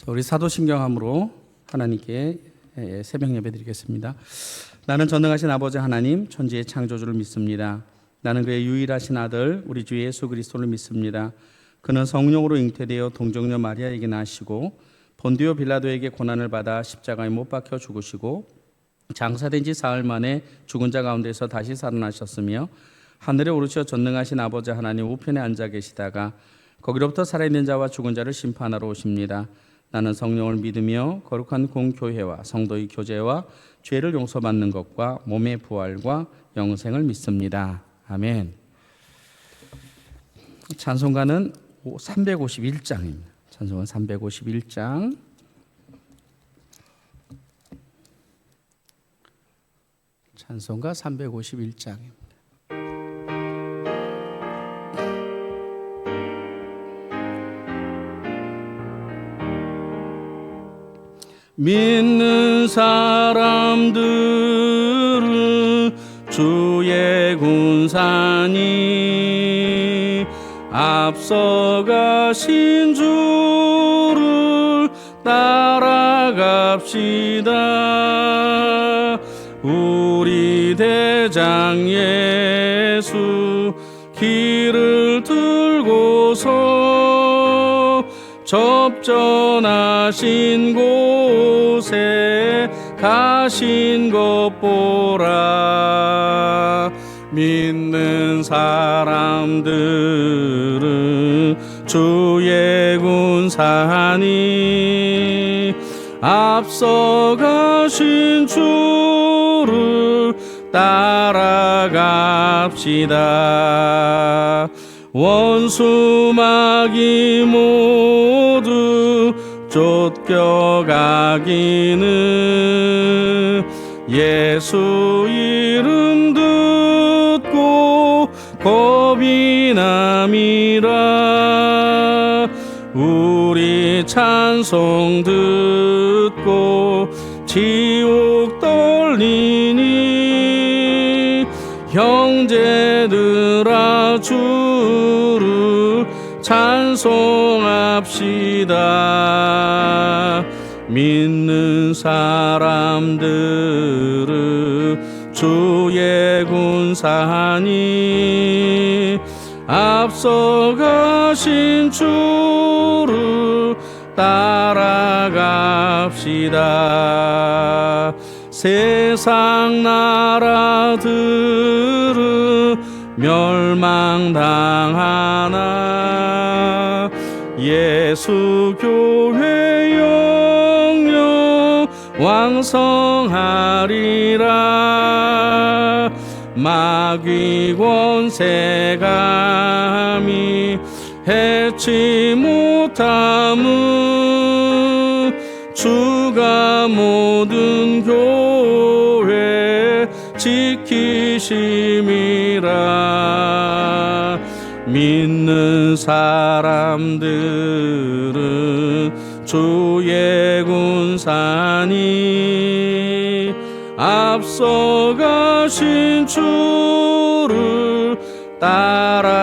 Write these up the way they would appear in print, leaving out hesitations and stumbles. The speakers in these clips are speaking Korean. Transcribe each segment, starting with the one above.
우리 사도신경함으로 하나님께 새벽 예배 드리겠습니다. 나는 전능하신 아버지 하나님, 천지의 창조주를 믿습니다. 나는 그의 유일하신 아들 우리 주 예수 그리스도를 믿습니다. 그는 성령으로 잉태되어 동정녀 마리아에게 나시고 본디오 빌라도에게 고난을 받아 십자가에 못 박혀 죽으시고 장사된 지 사흘 만에 죽은 자 가운데서 다시 살아나셨으며 하늘에 오르셔 전능하신 아버지 하나님 우편에 앉아 계시다가 거기로부터 살아있는 자와 죽은 자를 심판하러 오십니다. 나는 성령을 믿으며 거룩한 공교회와 성도의 교제와 죄를 용서받는 것과 몸의 부활과 영생을 믿습니다. 아멘. 찬송가는 351장입니다. 찬송가 351장. 찬송가 351장입니다. 믿는 사람들은 주의 군사니 앞서가신 주를 따라갑시다. 우리 대장 예수 길을 들고서 접전하신 곳에 가신 것 보라. 믿는 사람들은 주의 군사니 앞서가신 주를 따라갑시다. 원수마귀 모두 쫓겨가기는 예수 이름 듣고 겁이 남이라. 우리 찬송 듣고 지옥 떨리니 형제들아 주를 찬송합시다. 믿는 사람들은 주의 군사니 앞서가신 주를 따라갑시다. 세상 나라들은 멸망당하나 예수 교회 영영 왕성하리라. 마귀 권세감이 해치 못함은 주가 모든 교회 지키심이라. 믿는 사람들은 주의 군사니 앞서가신 주를 따라갑시다.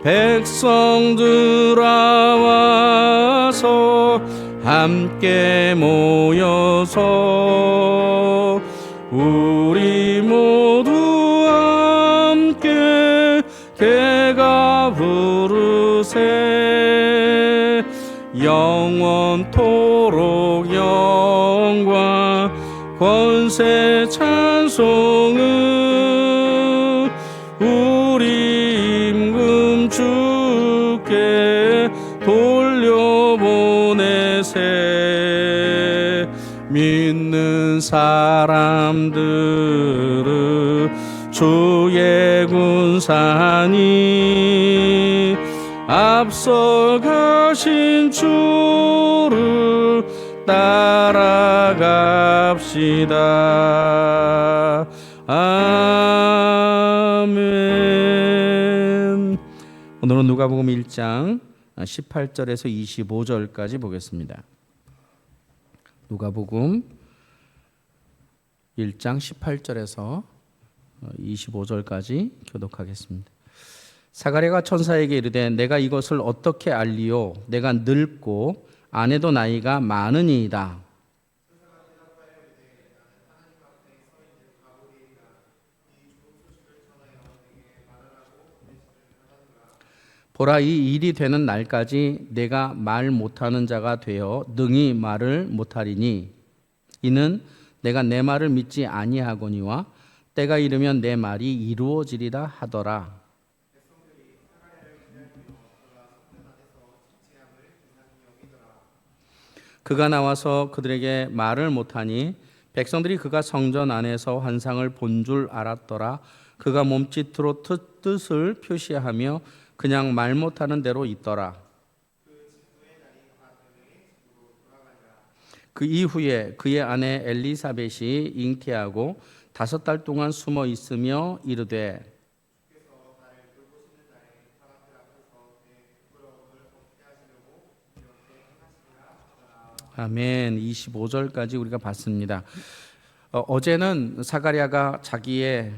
백성들아 와서 함께 모여서 우리 모두 함께 개가 부르세. 영원토록 영광 권세 찬송은 우리 임금 주께 돌려보내세. 믿는 사람들은 주의 군사니 앞서가신 주를 따라갑시다. 아멘. 오늘은 누가복음 1장 18절에서 25절까지 보겠습니다. 누가복음 1장 18절에서 25절까지 교독하겠습니다. 사가랴가 천사에게 이르되 내가 이것을 어떻게 알리요? 내가 늙고 아내도 나이가 많으니이다. 보라, 이 일이 되는 날까지 내가 말 못하는 자가 되어 능히 말을 못하리니 이는 내가 내 말을 믿지 아니하거니와 때가 이르면 내 말이 이루어지리라 하더라. 그가 나와서 그들에게 말을 못하니 백성들이 그가 성전 안에서 환상을 본 줄 알았더라. 그가 몸짓으로 뜻을 표시하며 그냥 말 못하는 대로 있더라. 그 이후에 그의 아내 엘리사벳이 잉태하고 5달 동안 숨어 있으며 이르되 아멘. 25절까지 우리가 봤습니다. 어제는 사가랴가 자기의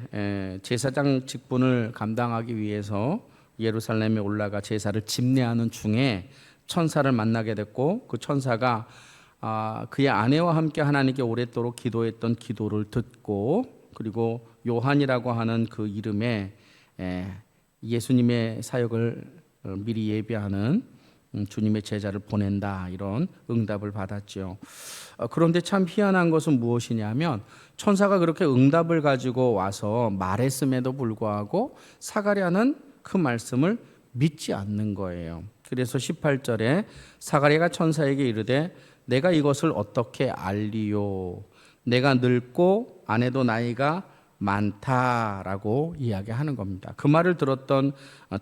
제사장 직분을 감당하기 위해서 예루살렘에 올라가 제사를 집례하는 중에 천사를 만나게 됐고 그 천사가 그의 아내와 함께 하나님께 오랫도록 기도했던 기도를 듣고 그리고 요한이라고 하는 그 이름에 예수님의 사역을 미리 예비하는 주님의 제자를 보낸다 이런 응답을 받았죠. 그런데 참 희한한 것은 무엇이냐면 천사가 그렇게 응답을 가지고 와서 말했음에도 불구하고 사가랴는 그 말씀을 믿지 않는 거예요. 그래서 18절에 사가랴가 천사에게 이르되 내가 이것을 어떻게 알리요? 내가 늙고 아내도 나이가 많다라고 이야기하는 겁니다. 그 말을 들었던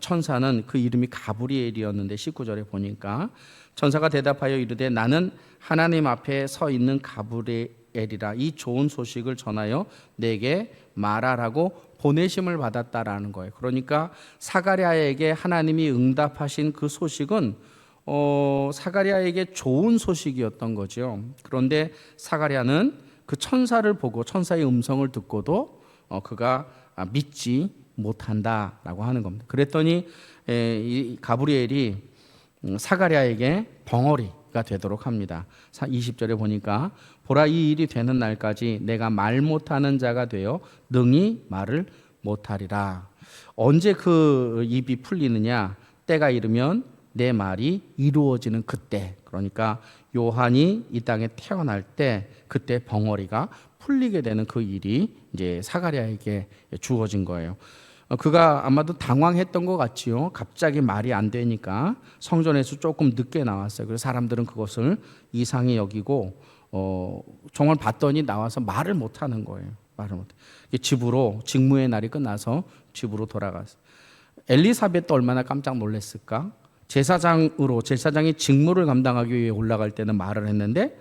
천사는 그 이름이 가브리엘이었는데 19절에 보니까 천사가 대답하여 이르되 나는 하나님 앞에 서 있는 가브리엘이라 이 좋은 소식을 전하여 내게 말하라고 보내심을 받았다라는 거예요. 그러니까 사가랴에게 하나님이 응답하신 그 소식은 사가랴에게 좋은 소식이었던 거죠. 그런데 사가랴는 그 천사를 보고 천사의 음성을 듣고도 그가 믿지 못한다라고 하는 겁니다. 그랬더니 이 가브리엘이 사가랴에게 벙어리가 되도록 합니다. 20절에 보니까 보라, 이 일이 되는 날까지 내가 말 못하는 자가 되어 능히 말을 못하리라. 언제 그 입이 풀리느냐? 때가 이르면 내 말이 이루어지는 그때. 그러니까 요한이 이 땅에 태어날 때 그때 벙어리가 풀리게 되는 그 일이 이제 사가랴에게 주어진 거예요. 그가 아마도 당황했던 것 같지요. 갑자기 말이 안 되니까 성전에서 조금 늦게 나왔어요. 그래서 사람들은 그것을 이상히 여기고 정말 봤더니 나와서 말을 못 하는 거예요. 말을 못. 집으로 직무의 날이 끝나서 집으로 돌아갔어요. 엘리사벳도 얼마나 깜짝 놀랐을까? 제사장이 직무를 감당하기 위해 올라갈 때는 말을 했는데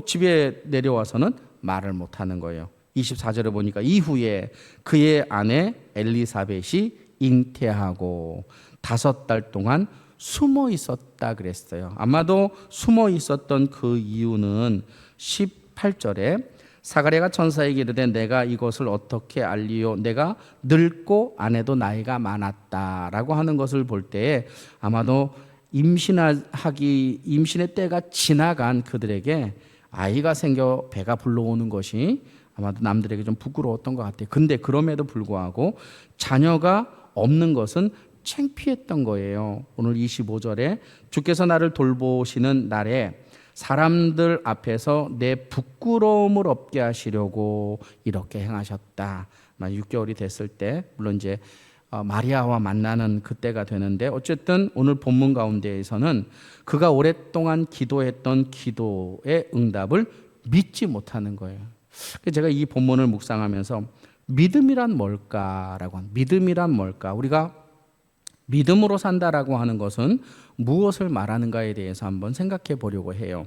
집에 내려와서는 말을 못하는 거예요. 24절에 보니까 이후에 그의 아내 엘리사벳이 잉태하고 5달 동안 숨어 있었다 그랬어요. 아마도 숨어 있었던 그 이유는 18절에 사가랴가 천사에게 이르되 내가 이것을 어떻게 알리요? 내가 늙고 아내도 나이가 많았다라고 하는 것을 볼 때에 아마도 임신의 때가 지나간 그들에게 아이가 생겨 배가 불러오는 것이 아마도 남들에게 좀 부끄러웠던 것 같아요. 근데 그럼에도 불구하고 자녀가 없는 것은 창피했던 거예요. 오늘 25절에 주께서 나를 돌보시는 날에 사람들 앞에서 내 부끄러움을 없게 하시려고 이렇게 행하셨다. 6개월이 됐을 때 물론 이제 마리아와 만나는 그때가 되는데 어쨌든 오늘 본문 가운데에서는 그가 오랫동안 기도했던 기도의 응답을 믿지 못하는 거예요. 제가 이 본문을 묵상하면서 믿음이란 뭘까라고 믿음이란 뭘까? 우리가 믿음으로 산다라고 하는 것은 무엇을 말하는가에 대해서 한번 생각해 보려고 해요.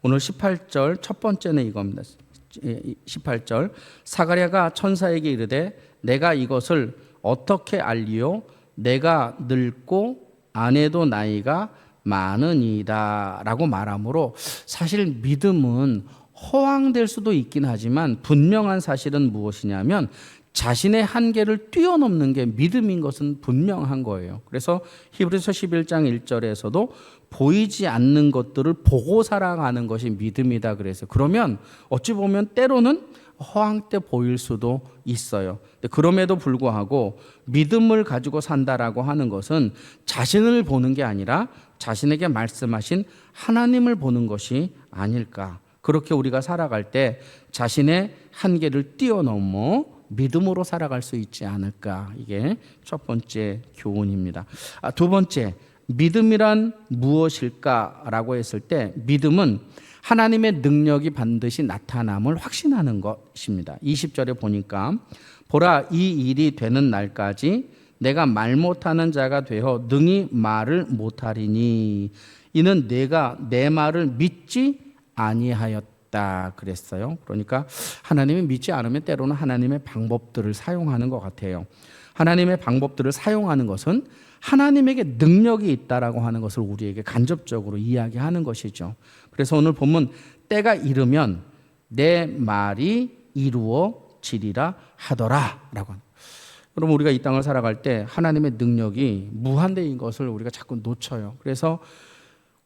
오늘 18절 첫 번째는 이겁니다. 18절 사가랴가 천사에게 이르되 내가 이것을 어떻게 알리요? 내가 늙고 아내도 나이가 많으니이다 라고 말하므로 사실 믿음은 허황될 수도 있긴 하지만 분명한 사실은 무엇이냐면 자신의 한계를 뛰어넘는 게 믿음인 것은 분명한 거예요. 그래서 히브리서 11장 1절에서도 보이지 않는 것들을 보고 살아가는 것이 믿음이다 그래서, 그러면 어찌 보면 때로는 허황 때 보일 수도 있어요. 그럼에도 불구하고 믿음을 가지고 산다라고 하는 것은 자신을 보는 게 아니라 자신에게 말씀하신 하나님을 보는 것이 아닐까. 그렇게 우리가 살아갈 때 자신의 한계를 뛰어넘어 믿음으로 살아갈 수 있지 않을까. 이게 첫 번째 교훈입니다. 두 번째, 믿음이란 무엇일까라고 했을 때, 믿음은 하나님의 능력이 반드시 나타남을 확신하는 것입니다. 20절에 보니까 보라, 이 일이 되는 날까지 내가 말 못하는 자가 되어 능히 말을 못하리니 이는 내가 내 말을 믿지 아니하였다 그랬어요. 그러니까 하나님이 믿지 않으면 때로는 하나님의 방법들을 사용하는 것 같아요. 하나님의 방법들을 사용하는 것은 하나님에게 능력이 있다라고 하는 것을 우리에게 간접적으로 이야기하는 것이죠. 그래서 오늘 본문 때가 이르면 내 말이 이루어지리라 하더라라고 합니다. 여러분, 우리가 이 땅을 살아갈 때 하나님의 능력이 무한대인 것을 우리가 자꾸 놓쳐요. 그래서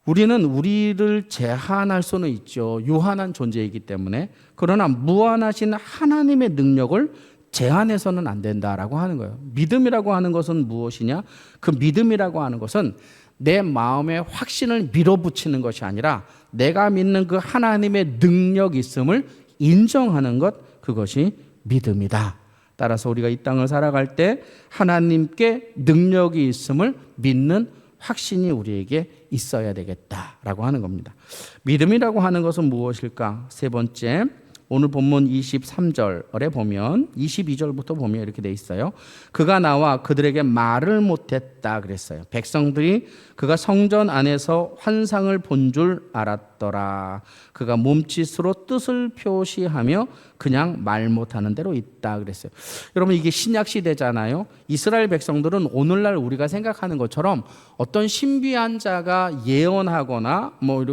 우리는 우리를 제한할 수는 있죠. 유한한 존재이기 때문에. 그러나 무한하신 하나님의 능력을 제한해서는 안 된다라고 하는 거예요. 믿음이라고 하는 것은 무엇이냐? 그 믿음이라고 하는 것은 내 마음의 확신을 밀어붙이는 것이 아니라 내가 믿는 그 하나님의 능력이 있음을 인정하는 것, 그것이 믿음이다. 따라서 우리가 이 땅을 살아갈 때 하나님께 능력이 있음을 믿는 확신이 우리에게 있어야 되겠다라고 하는 겁니다. 믿음이라고 하는 것은 무엇일까? 세 번째, 오늘 본문 23절에 보면 22절부터 보면 이렇게 돼 있어요. 그가 나와 그들에게 말을 못했다 그랬어요. 백성들이 그가 성전 안에서 환상을 본 줄 알았더라. 그가 몸짓으로 뜻을 표시하며 그냥 말 못하는 대로 있다 그랬어요. 여러분, 이게 신약 시대잖아요. 이스라엘 백성들은 오늘날 우리가 생각하는 것처럼 어떤 신비한 자가 예언하거나 뭐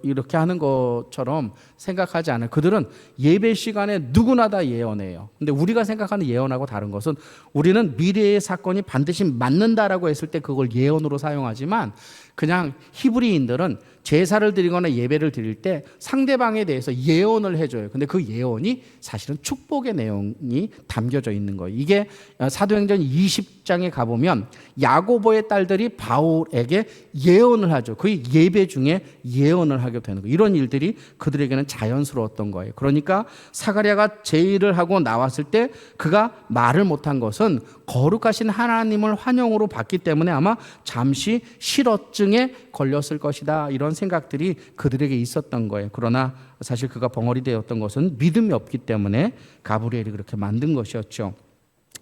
이렇게 하는 것처럼 생각하지 않아요. 그들은 예배 시간에 누구나 다 예언해요. 근데 우리가 생각하는 예언하고 다른 것은, 우리는 미래의 사건이 반드시 맞는다라고 했을 때 그걸 예언으로 사용하지만, 그냥 히브리인들은 제사를 드리거나 예배를 드릴 때 상대방에 대해서 예언을 해줘요. 근데 그 예언이 사실은 축복의 내용이 담겨져 있는 거예요. 이게 사도행전 20장에 가보면 야고보의 딸들이 바울에게 예언을 하죠. 그 예배 중에 예언을 하게 되는 거예요. 이런 일들이 그들에게는 자연스러웠던 거예요. 그러니까 사가랴가 제의를 하고 나왔을 때 그가 말을 못한 것은 거룩하신 하나님을 환영으로 봤기 때문에 아마 잠시 실어증에 걸렸을 것이다, 이런 생각들이 그들에게 있었던 거예요. 그러나 사실 그가 벙어리 되었던 것은 믿음이 없기 때문에 가브리엘이 그렇게 만든 것이었죠.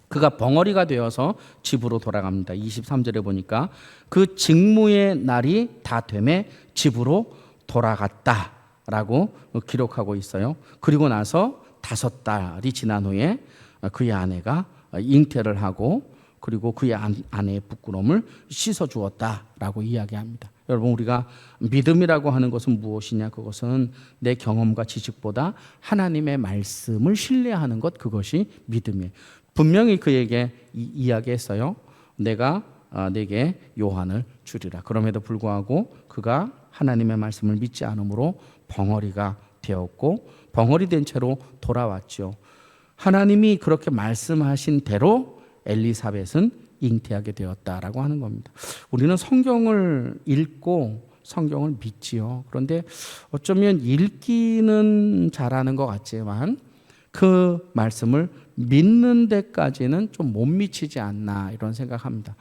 그가 벙어리가 되어서 집으로 돌아갑니다. 23절에 보니까 그 직무의 날이 다 되매 집으로 돌아갔다라고 기록하고 있어요. 그리고 나서 5달이 지난 후에 그의 아내가 잉태를 하고, 그리고 그의 아내의 부끄러움을 씻어주었다라고 이야기합니다. 여러분, 우리가 믿음이라고 하는 것은 무엇이냐? 그것은 내 경험과 지식보다 하나님의 말씀을 신뢰하는 것, 그것이 믿음이에요. 분명히 그에게 이야기했어요. 내가 내게 요한을 주리라. 그럼에도 불구하고 그가 하나님의 말씀을 믿지 않으므로 벙어리가 되었고, 벙어리 된 채로 돌아왔죠. 하나님이 그렇게 말씀하신 대로 엘리사벳은 잉태하게 되었다라고 하는 겁니다. 우리는 성경을 읽고 성경을 믿지요. 그런데 어쩌면 읽기는 잘하는 것 같지만 그 말씀을 믿는 데까지는 좀 못 미치지 않나, 이런 생각합니다.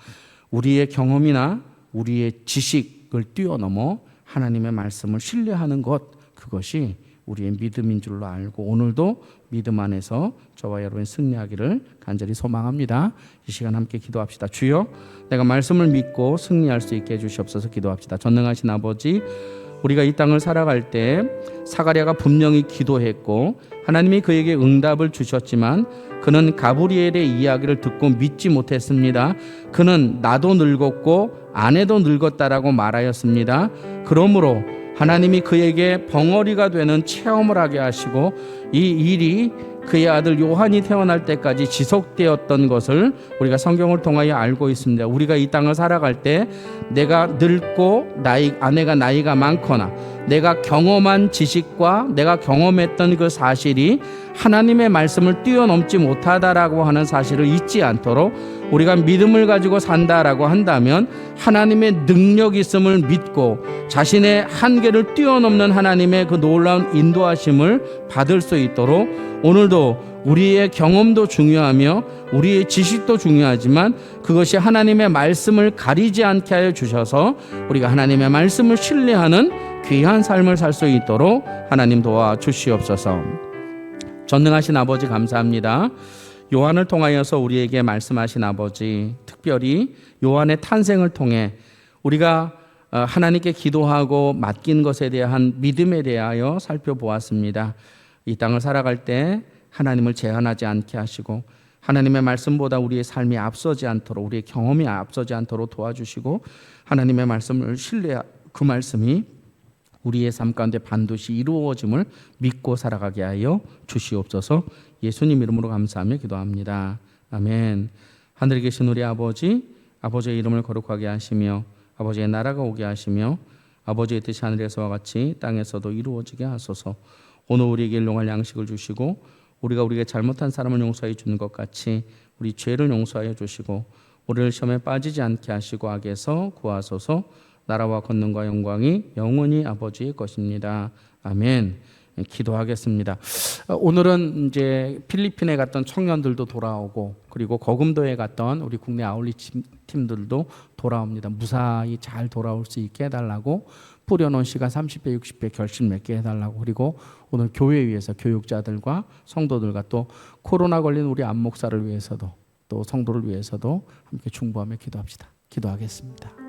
우리의 경험이나 우리의 지식을 뛰어넘어 하나님의 말씀을 신뢰하는 것, 그것이 우리의 믿음인 줄로 알고 오늘도 믿음 안에서 저와 여러분 승리하기를 간절히 소망합니다. 이 시간 함께 기도합시다. 주여, 내가 말씀을 믿고 승리할 수 있게 해주시옵소서. 기도합시다. 전능하신 아버지, 우리가 이 땅을 살아갈 때 사가랴가 분명히 기도했고 하나님이 그에게 응답을 주셨지만 그는 가브리엘의 이야기를 듣고 믿지 못했습니다. 그는 나도 늙었고 아내도 늙었다라고 말하였습니다. 그러므로 하나님이 그에게 벙어리가 되는 체험을 하게 하시고 이 일이 그의 아들 요한이 태어날 때까지 지속되었던 것을 우리가 성경을 통하여 알고 있습니다. 우리가 이 땅을 살아갈 때 내가 늙고 아내가 나이가 많거나 내가 경험한 지식과 내가 경험했던 그 사실이 하나님의 말씀을 뛰어넘지 못하다라고 하는 사실을 잊지 않도록 우리가 믿음을 가지고 산다라고 한다면 하나님의 능력이 있음을 믿고 자신의 한계를 뛰어넘는 하나님의 그 놀라운 인도하심을 받을 수 있도록 오늘도 우리의 경험도 중요하며 우리의 지식도 중요하지만 그것이 하나님의 말씀을 가리지 않게 하여 주셔서 우리가 하나님의 말씀을 신뢰하는 귀한 삶을 살 수 있도록 하나님 도와주시옵소서. 전능하신 아버지 감사합니다. 요한을 통하여서 우리에게 말씀하신 아버지, 특별히 요한의 탄생을 통해 우리가 하나님께 기도하고 맡긴 것에 대한 믿음에 대하여 살펴보았습니다. 이 땅을 살아갈 때 하나님을 제한하지 않게 하시고 하나님의 말씀보다 우리의 삶이 앞서지 않도록 우리의 경험이 앞서지 않도록 도와주시고 하나님의 말씀을 그 말씀이 우리의 삶 가운데 반드시 이루어짐을 믿고 살아가게 하여 주시옵소서. 예수님 이름으로 감사하며 기도합니다. 아멘. 하늘에 계신 우리 아버지, 아버지의 이름을 거룩하게 하시며 아버지의 나라가 오게 하시며 아버지의 뜻이 하늘에서와 같이 땅에서도 이루어지게 하소서. 오늘 우리에게 일용할 양식을 주시고 우리가 우리에게 잘못한 사람을 용서해 주는 것 같이 우리 죄를 용서하여 주시고 우리를 시험에 빠지지 않게 하시고 악에서 구하소서. 나라와 권능과 영광이 영원히 아버지의 것입니다. 아멘. 기도하겠습니다. 오늘은 이제 필리핀에 갔던 청년들도 돌아오고 그리고 거금도에 갔던 우리 국내 아울리치 팀들도 돌아옵니다. 무사히 잘 돌아올 수 있게 해달라고 뿌려놓은 시간 30배 60배 결심 맺게 해달라고 그리고 오늘 교회 위해서 교육자들과 성도들과 또 코로나 걸린 우리 안목사를 위해서도 또 성도를 위해서도 함께 중보하며 기도합시다. 기도하겠습니다.